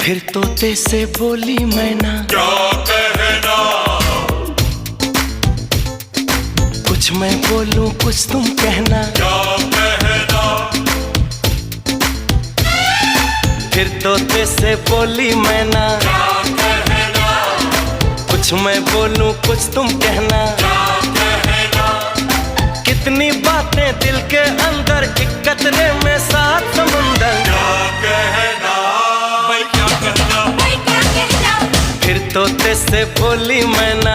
फिर तोते से बोली मैना, क्या कहना? कुछ मैं बोलूं कुछ तुम कहना। क्या कहना? फिर तोते से बोली मैना, क्या कहना? कुछ मैं बोलूं कुछ तुम कहना। क्या कहना? कितनी बातें दिल के अंदर, एक कतरे में सात समुंदर। क्या कहना? भाई क्या कहना? भाई क्या कहना? फिर तोते से बोली मैना,